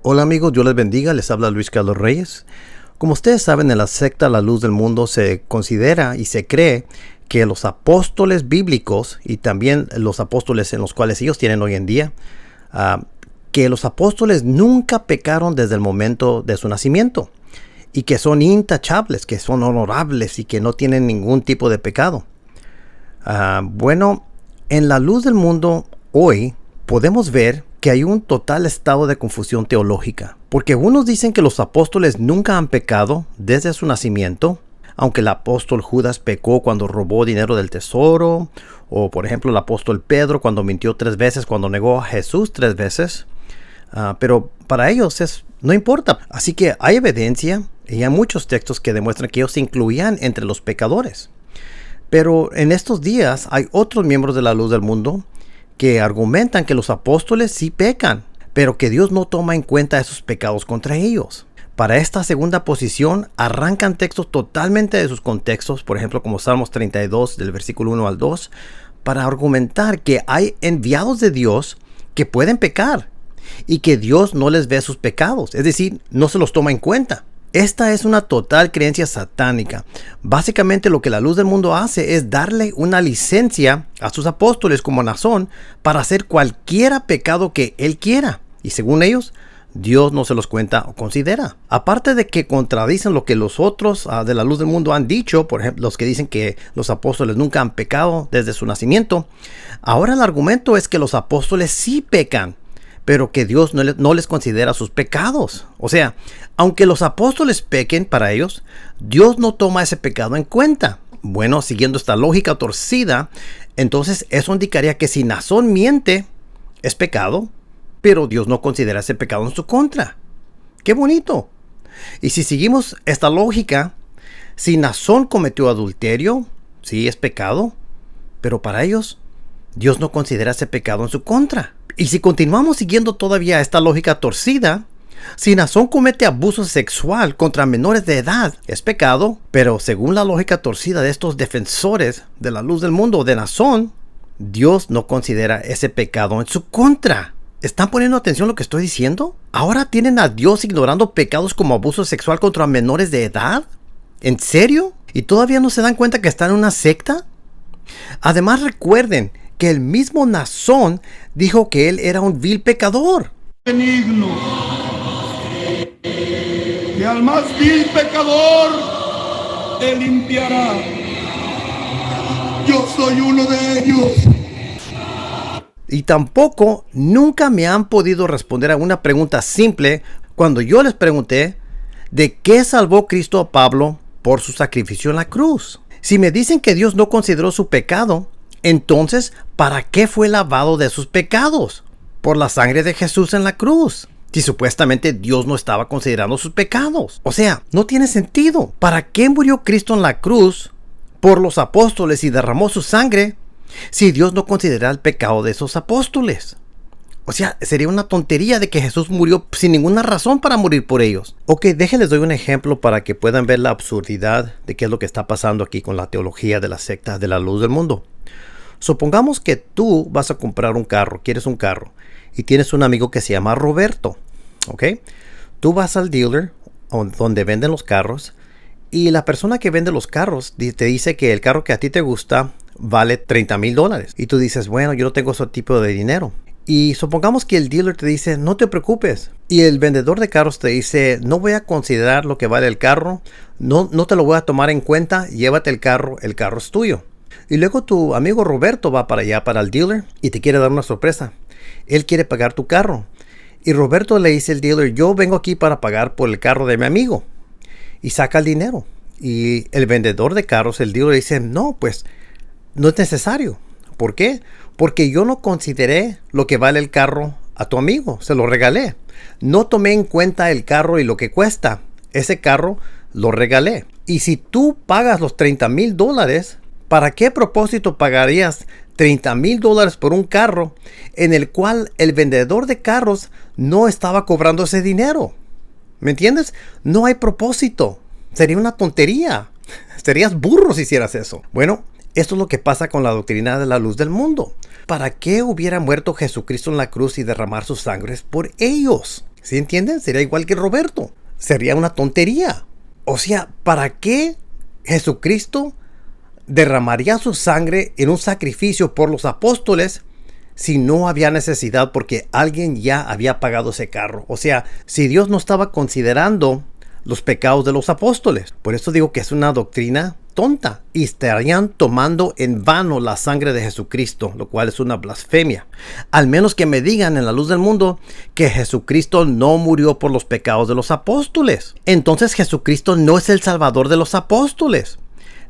Hola amigos, Dios les bendiga, les habla Luis Carlos Reyes. Como ustedes saben, en la secta La Luz del Mundo se considera y se cree que los apóstoles bíblicos y también los apóstoles en los cuales ellos tienen hoy en día, que los apóstoles nunca pecaron desde el momento de su nacimiento y que son intachables, que son honorables y que no tienen ningún tipo de pecado. Bueno, en La Luz del Mundo hoy podemos ver que hay un total estado de confusión teológica, porque unos dicen que los apóstoles nunca han pecado desde su nacimiento, aunque el apóstol Judas pecó cuando robó dinero del tesoro, o por ejemplo el apóstol Pedro cuando mintió 3 veces, cuando negó a Jesús 3 veces, pero para ellos no importa. Así que hay evidencia y hay muchos textos que demuestran que ellos se incluían entre los pecadores. Pero en estos días hay otros miembros de La Luz del Mundo que argumentan que los apóstoles sí pecan, pero que Dios no toma en cuenta esos pecados contra ellos. Para esta segunda posición, arrancan textos totalmente de sus contextos, por ejemplo como Salmos 32 del versículo 1 al 2, para argumentar que hay enviados de Dios que pueden pecar y que Dios no les ve sus pecados, es decir, no se los toma en cuenta. Esta es una total creencia satánica. Básicamente lo que La Luz del Mundo hace es darle una licencia a sus apóstoles como Nazón para hacer cualquier pecado que él quiera. Y según ellos, Dios no se los cuenta o considera. Aparte de que contradicen lo que los otros de La Luz del Mundo han dicho, por ejemplo, los que dicen que los apóstoles nunca han pecado desde su nacimiento, ahora el argumento es que los apóstoles sí pecan, pero que Dios no les considera sus pecados. O sea, aunque los apóstoles pequen para ellos, Dios no toma ese pecado en cuenta. Bueno, siguiendo esta lógica torcida, entonces eso indicaría que si Nazón miente, es pecado, pero Dios no considera ese pecado en su contra. ¡Qué bonito! Y si seguimos esta lógica, si Nazón cometió adulterio, sí es pecado, pero para ellos, Dios no considera ese pecado en su contra. Y si continuamos siguiendo todavía esta lógica torcida, si Nazón comete abuso sexual contra menores de edad, es pecado, pero según la lógica torcida de estos defensores de La Luz del Mundo de Nazón, Dios no considera ese pecado en su contra. ¿Están poniendo atención a lo que estoy diciendo? ¿Ahora tienen a Dios ignorando pecados como abuso sexual contra menores de edad? ¿En serio? ¿Y todavía no se dan cuenta que están en una secta? Además recuerden que el mismo Nazón dijo que él era un vil pecador. Benigno, que al más vil pecador te limpiará. Yo soy uno de ellos. Y tampoco nunca me han podido responder a una pregunta simple cuando yo les pregunté de qué salvó Cristo a Pablo por su sacrificio en la cruz. Si me dicen que Dios no consideró su pecado, entonces, ¿para qué fue lavado de sus pecados? Por la sangre de Jesús en la cruz. Si supuestamente Dios no estaba considerando sus pecados. O sea, no tiene sentido. ¿Para qué murió Cristo en la cruz por los apóstoles y derramó su sangre si Dios no considera el pecado de esos apóstoles? O sea, sería una tontería de que Jesús murió sin ninguna razón para morir por ellos. Ok, déjenles doy un ejemplo para que puedan ver la absurdidad de qué es lo que está pasando aquí con la teología de la secta de La Luz del Mundo. Supongamos que tú vas a comprar un carro, quieres un carro, y tienes un amigo que se llama Roberto, ¿ok? Tú vas al dealer donde venden los carros y la persona que vende los carros te dice que el carro que a ti te gusta vale $30,000. Y tú dices, bueno, yo no tengo ese tipo de dinero. Y supongamos que el dealer te dice, no te preocupes. Y el vendedor de carros te dice, no voy a considerar lo que vale el carro, no te lo voy a tomar en cuenta, llévate el carro es tuyo. Y luego tu amigo Roberto va para allá, para el dealer, y te quiere dar una sorpresa. Él quiere pagar tu carro. Y Roberto le dice al dealer, yo vengo aquí para pagar por el carro de mi amigo. Y saca el dinero. Y el vendedor de carros, el dealer, dice, no, pues no es necesario. ¿Por qué? Porque yo no consideré lo que vale el carro a tu amigo. Se lo regalé. No tomé en cuenta el carro y lo que cuesta. Ese carro lo regalé. Y si tú pagas los $30,000, ¿para qué propósito pagarías $30,000 por un carro en el cual el vendedor de carros no estaba cobrando ese dinero? ¿Me entiendes? No hay propósito. Sería una tontería. Serías burro si hicieras eso. Bueno, esto es lo que pasa con la doctrina de la luz del mundo. ¿Para qué hubiera muerto Jesucristo en la cruz y derramar sus sangres por ellos? ¿Sí entienden? Sería igual que Roberto. Sería una tontería. O sea, ¿para qué Jesucristo derramaría su sangre en un sacrificio por los apóstoles si no había necesidad porque alguien ya había pagado ese carro? O sea, si Dios no estaba considerando los pecados de los apóstoles. Por eso digo que es una doctrina tonta y estarían tomando en vano la sangre de Jesucristo, lo cual es una blasfemia. Al menos que me digan en la luz del mundo que Jesucristo no murió por los pecados de los apóstoles. Entonces Jesucristo no es el Salvador de los apóstoles.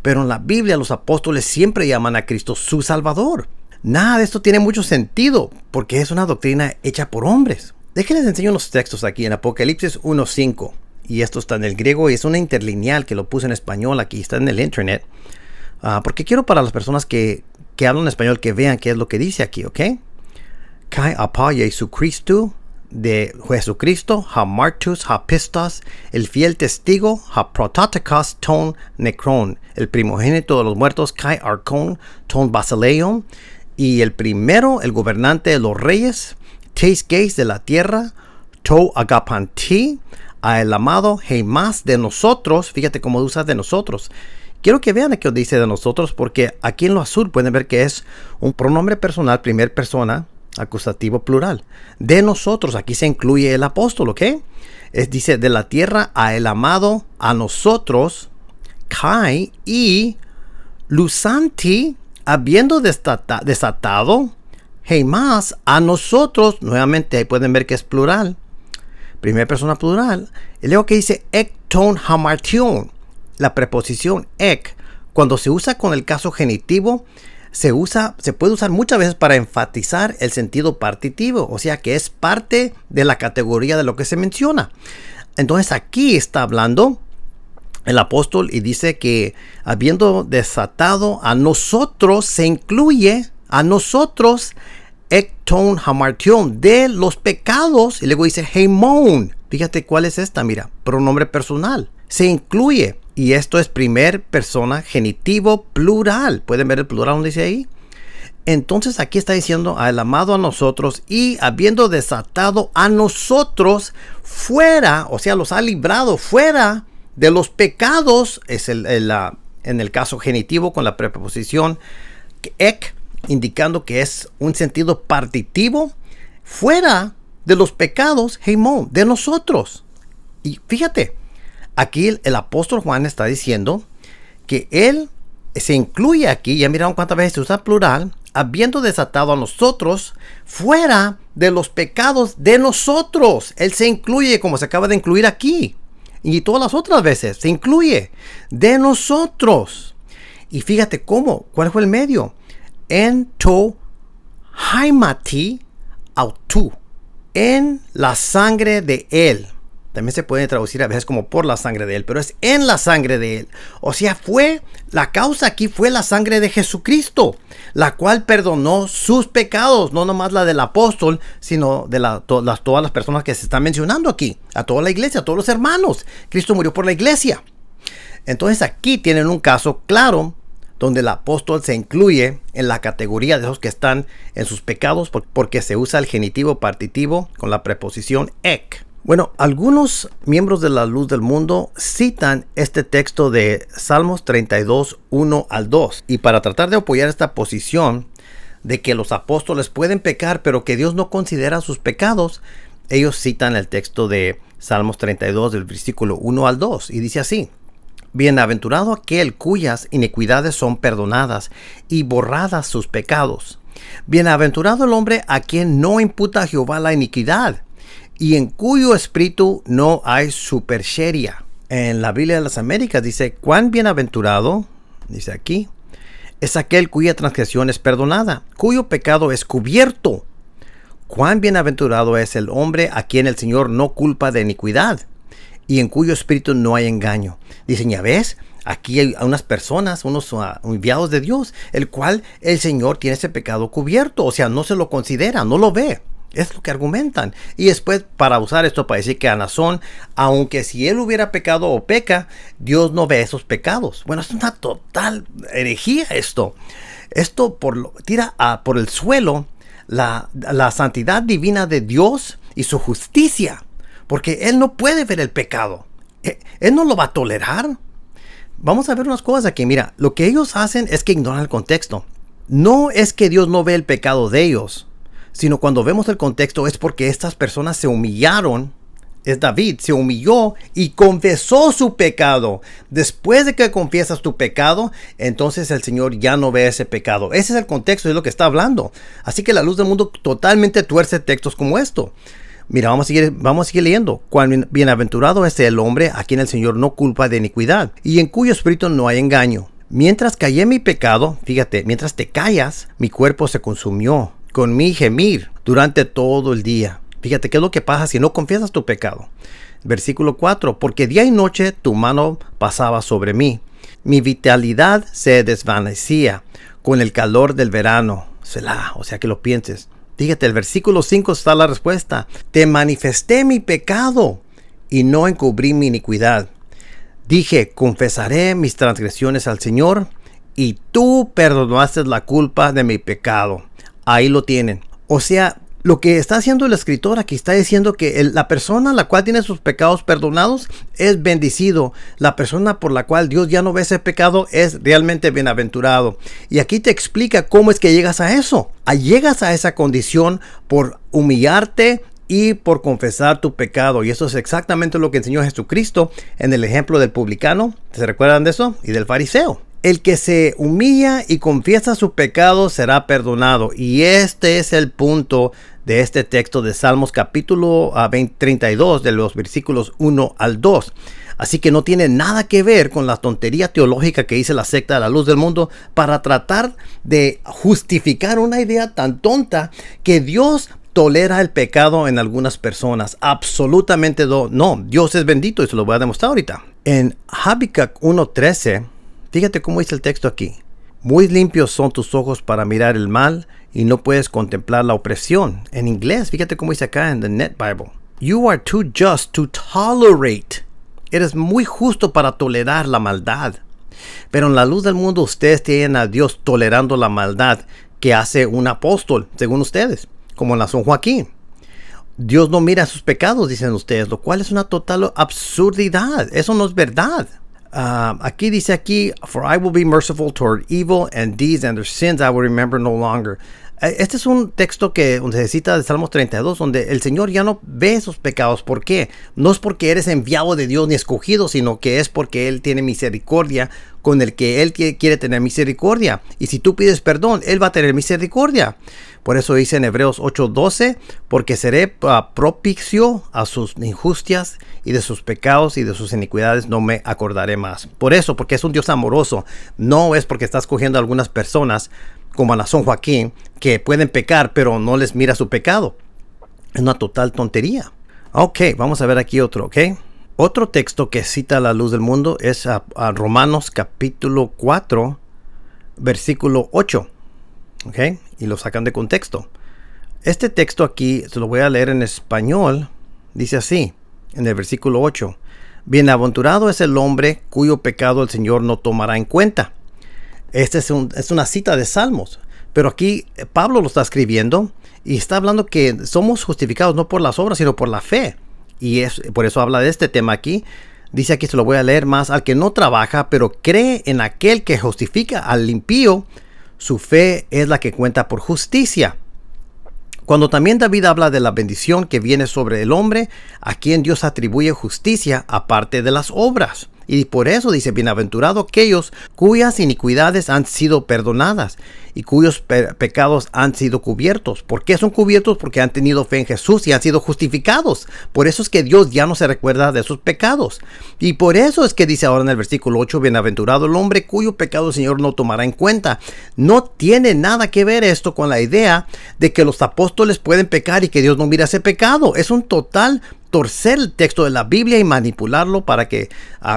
Pero en la Biblia los apóstoles siempre llaman a Cristo su Salvador. Nada de esto tiene mucho sentido porque es una doctrina hecha por hombres. Déjenles enseño unos textos aquí en Apocalipsis 1:5. Y esto está en el griego y es una interlineal que lo puse en español aquí, está en el internet. Porque quiero para las personas que hablan español que vean qué es lo que dice aquí, ¿ok? Kai apa Jesucristo, de Jesucristo, ha martus, ha pistos, el fiel testigo, ha prototicos ton necron, el primogénito de los muertos, kai arcon, ton basileon, y el primero, el gobernante de los reyes, teis geis de la tierra, to agapanti, a el amado Heimas de nosotros. Fíjate cómo usa de nosotros. Quiero que vean que dice de nosotros porque aquí en lo azul pueden ver que es un pronombre personal, primer persona, acusativo plural. De nosotros, aquí se incluye el apóstol, ¿ok? Dice de la tierra a el amado, a nosotros, Kai y Lusanti, habiendo desatado, Heimas a nosotros. Nuevamente ahí pueden ver que es plural. Primera persona plural. Y luego que dice ek ton hamartion. La preposición ek, cuando se usa con el caso genitivo, se puede usar muchas veces para enfatizar el sentido partitivo. O sea que es parte de la categoría de lo que se menciona. Entonces aquí está hablando el apóstol y dice que habiendo desatado a nosotros, se incluye a nosotros Ekton hamartion, de los pecados. Y luego dice heimon. Fíjate cuál es esta, mira, pronombre personal. Se incluye. Y esto es primer persona genitivo plural. ¿Pueden ver el plural donde dice ahí? Entonces aquí está diciendo al amado a nosotros y habiendo desatado a nosotros fuera, o sea, los ha librado fuera de los pecados. Es en el caso genitivo con la preposición ek, indicando que es un sentido partitivo, fuera de los pecados, heimon, de nosotros. Y fíjate, aquí el apóstol Juan está diciendo que él se incluye aquí, ya miraron cuántas veces se usa plural, habiendo desatado a nosotros fuera de los pecados de nosotros. Él se incluye como se acaba de incluir aquí. Y todas las otras veces se incluye de nosotros. Y fíjate cuál fue el medio. En to haimati autu, en la sangre de él. También se puede traducir a veces como por la sangre de él, pero es en la sangre de él. O sea, la causa aquí fue la sangre de Jesucristo, la cual perdonó sus pecados, no nomás la del apóstol, sino de todas las personas que se están mencionando aquí, a toda la iglesia, a todos los hermanos. Cristo murió por la iglesia. Entonces aquí tienen un caso claro donde el apóstol se incluye en la categoría de esos que están en sus pecados porque se usa el genitivo partitivo con la preposición ek. Bueno, algunos miembros de la luz del mundo citan este texto de Salmos 32, 1 al 2. Y para tratar de apoyar esta posición de que los apóstoles pueden pecar, pero que Dios no considera sus pecados, ellos citan el texto de Salmos 32, del versículo 1 al 2. Y dice así: bienaventurado aquel cuyas iniquidades son perdonadas y borradas sus pecados. Bienaventurado el hombre a quien no imputa a Jehová la iniquidad y en cuyo espíritu no hay supercheria. En la Biblia de las Américas dice: cuán bienaventurado, dice aquí, es aquel cuya transgresión es perdonada, cuyo pecado es cubierto. Cuán bienaventurado es el hombre a quien el Señor no culpa de iniquidad y en cuyo espíritu no hay engaño. Dicen, ya ves, aquí hay unas personas, unos enviados de Dios, el cual el Señor tiene ese pecado cubierto. O sea, no se lo considera, no lo ve. Es lo que argumentan. Y después, para usar esto para decir que a Naasón, aunque si él hubiera pecado o peca, Dios no ve esos pecados. Bueno, es una total herejía esto. Esto tira por el suelo la santidad divina de Dios y su justicia. Porque Él no puede ver el pecado. Él no lo va a tolerar. Vamos a ver unas cosas aquí. Mira, lo que ellos hacen es que ignoran el contexto. No es que Dios no ve el pecado de ellos, sino cuando vemos el contexto es porque estas personas se humillaron. Es David, se humilló y confesó su pecado. Después de que confiesas tu pecado, entonces el Señor ya no ve ese pecado. Ese es el contexto, es lo que está hablando. Así que la luz del mundo totalmente tuerce textos como esto. Mira, vamos a seguir leyendo. Cuán bienaventurado es el hombre a quien el Señor no culpa de iniquidad y en cuyo espíritu no hay engaño. Mientras callé mi pecado, fíjate, mientras te callas, mi cuerpo se consumió con mi gemir durante todo el día. Fíjate qué es lo que pasa si no confiesas tu pecado. Versículo 4. Porque día y noche tu mano pasaba sobre mí. Mi vitalidad se desvanecía con el calor del verano. Selah, o sea que lo pienses. Fíjate, el versículo 5 está la respuesta. Te manifesté mi pecado y no encubrí mi iniquidad. Dije, confesaré mis transgresiones al Señor y tú perdonaste la culpa de mi pecado. Ahí lo tienen. O sea, lo que está haciendo el escritor aquí está diciendo que la persona la cual tiene sus pecados perdonados es bendecido. La persona por la cual Dios ya no ve ese pecado es realmente bienaventurado. Y aquí te explica cómo es que llegas a eso. Llegas a esa condición por humillarte y por confesar tu pecado. Y eso es exactamente lo que enseñó Jesucristo en el ejemplo del publicano. ¿Se recuerdan de eso? Y del fariseo. El que se humilla y confiesa su pecado será perdonado. Y este es el punto de este texto de Salmos capítulo 32 de los versículos 1 al 2. Así que no tiene nada que ver con la tontería teológica que dice la secta de la luz del mundo para tratar de justificar una idea tan tonta que Dios tolera el pecado en algunas personas. Absolutamente no. Dios es bendito y se lo voy a demostrar ahorita. En Habacuc 1:13, fíjate cómo dice el texto aquí. Muy limpios son tus ojos para mirar el mal y no puedes contemplar la opresión. En inglés, fíjate cómo dice acá en the Net Bible. You are too just to tolerate. Eres muy justo para tolerar la maldad. Pero en la luz del mundo ustedes tienen a Dios tolerando la maldad que hace un apóstol, según ustedes, como en la San Joaquín. Dios no mira sus pecados, dicen ustedes, lo cual es una total absurdidad. Eso no es verdad. Aquí dice for I will be merciful toward evil and deeds and their sins I will remember no longer. Este es un texto donde se cita de Salmos 32, donde el Señor ya no ve esos pecados. ¿Por qué? No es porque eres enviado de Dios ni escogido, sino que es porque Él tiene misericordia con el que Él quiere tener misericordia. Y si tú pides perdón, Él va a tener misericordia. Por eso dice en Hebreos 8:12, porque seré propicio a sus injusticias y de sus pecados y de sus iniquidades no me acordaré más. Por eso, porque es un Dios amoroso. No es porque está escogiendo a algunas personas como a la San Joaquín, que pueden pecar, pero no les mira su pecado. Es una total tontería. Ok, vamos a ver aquí otro, ok. Otro texto que cita la luz del mundo es a Romanos capítulo 4, versículo 8. Ok, y lo sacan de contexto. Este texto aquí, se lo voy a leer en español, dice así, en el versículo 8. Bienaventurado es el hombre cuyo pecado el Señor no tomará en cuenta. Esta es una cita de Salmos, pero aquí Pablo lo está escribiendo y está hablando que somos justificados no por las obras, sino por la fe. Y por eso habla de este tema aquí. Dice aquí, se lo voy a leer más, al que no trabaja, pero cree en aquel que justifica al impío, su fe es la que cuenta por justicia. Cuando también David habla de la bendición que viene sobre el hombre, a quien Dios atribuye justicia aparte de las obras. Y por eso dice, bienaventurado aquellos cuyas iniquidades han sido perdonadas y cuyos pecados han sido cubiertos. ¿Por qué son cubiertos? Porque han tenido fe en Jesús y han sido justificados. Por eso es que Dios ya no se recuerda de sus pecados. Y por eso es que dice ahora en el versículo 8, bienaventurado el hombre cuyo pecado el Señor no tomará en cuenta. No tiene nada que ver esto con la idea de que los apóstoles pueden pecar y que Dios no mira ese pecado. Es un total torcer el texto de la Biblia y manipularlo para que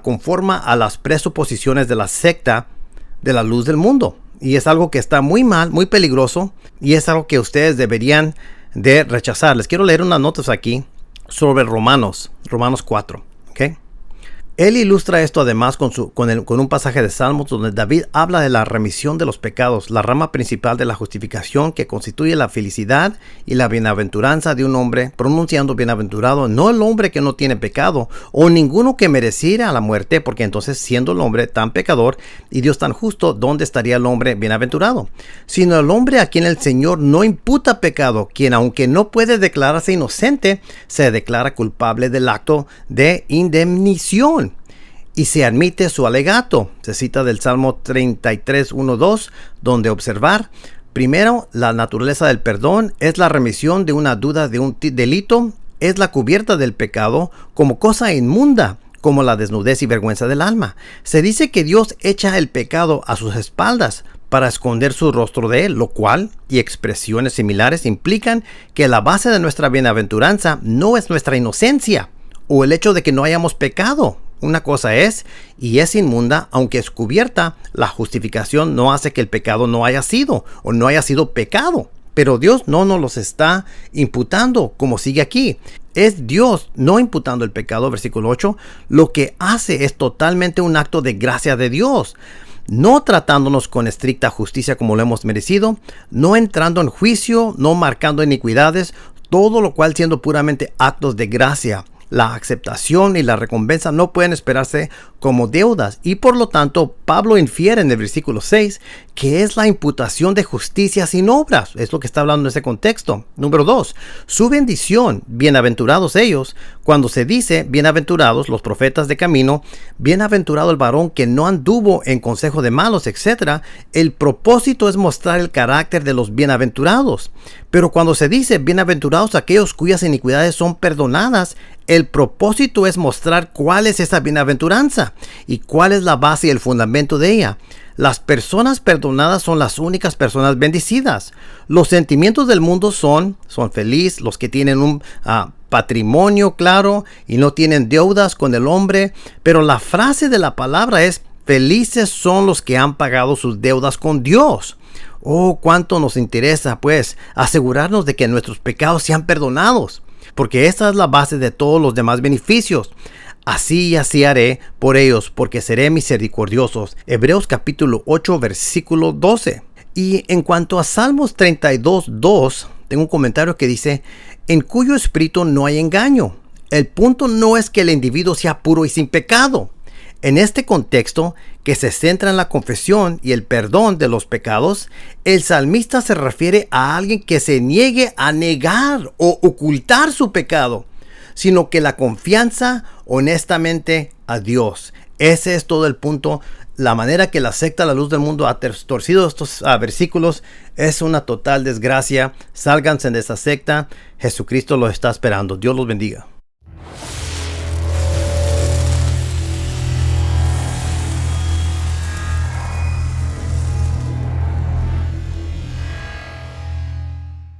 conforma a las presuposiciones de la secta de la luz del mundo. Y es algo que está muy mal, muy peligroso, y es algo que ustedes deberían de rechazar. Les quiero leer unas notas aquí sobre Romanos 4. ¿Ok? Él ilustra esto además con un pasaje de Salmos donde David habla de la remisión de los pecados, la rama principal de la justificación que constituye la felicidad y la bienaventuranza de un hombre, pronunciando bienaventurado no el hombre que no tiene pecado o ninguno que mereciera la muerte, porque entonces siendo el hombre tan pecador y Dios tan justo, ¿dónde estaría el hombre bienaventurado? Sino el hombre a quien el Señor no imputa pecado, quien aunque no puede declararse inocente, se declara culpable del acto de indemnición y se admite su alegato. Se cita del Salmo 33, 1, 2, donde observar, primero, la naturaleza del perdón es la remisión de una duda de un delito, es la cubierta del pecado como cosa inmunda, como la desnudez y vergüenza del alma. Se dice que Dios echa el pecado a sus espaldas para esconder su rostro de él, lo cual y expresiones similares implican que la base de nuestra bienaventuranza no es nuestra inocencia o el hecho de que no hayamos pecado. Una cosa es, y es inmunda, aunque es cubierta, la justificación no hace que el pecado no haya sido, o no haya sido pecado. Pero Dios no nos los está imputando, como sigue aquí. Es Dios no imputando el pecado, versículo 8, lo que hace es totalmente un acto de gracia de Dios. No tratándonos con estricta justicia como lo hemos merecido, no entrando en juicio, no marcando iniquidades, todo lo cual siendo puramente actos de gracia. La aceptación y la recompensa no pueden esperarse como deudas y por lo tanto Pablo infiere en el versículo 6 que es la imputación de justicia sin obras. Es lo que está hablando en ese contexto. Número 2, su bendición, bienaventurados ellos. Cuando se dice bienaventurados los profetas de camino, bienaventurado el varón que no anduvo en consejo de malos, etc. El propósito es mostrar el carácter de los bienaventurados. Pero cuando se dice bienaventurados aquellos cuyas iniquidades son perdonadas, el propósito es mostrar cuál es esa bienaventuranza y cuál es la base y el fundamento de ella. Las personas perdonadas son las únicas personas bendecidas. Los sentimientos del mundo son felices, los que tienen un patrimonio claro y no tienen deudas con el hombre. Pero la frase de la palabra es: felices son los que han pagado sus deudas con Dios. Oh, cuánto nos interesa, pues, asegurarnos de que nuestros pecados sean perdonados, porque esa es la base de todos los demás beneficios. Así y así haré por ellos, porque seré misericordioso. Hebreos capítulo 8, versículo 12. Y en cuanto a Salmos 32, 2, tengo un comentario que dice: en cuyo espíritu no hay engaño. El punto no es que el individuo sea puro y sin pecado. En este contexto, que se centra en la confesión y el perdón de los pecados, el salmista se refiere a alguien que se niegue a negar o ocultar su pecado, sino que la confianza honestamente a Dios. Ese es todo el punto. La manera que la secta La Luz del Mundo ha torcido estos versículos es una total desgracia. Sálganse de esa secta. Jesucristo los está esperando. Dios los bendiga.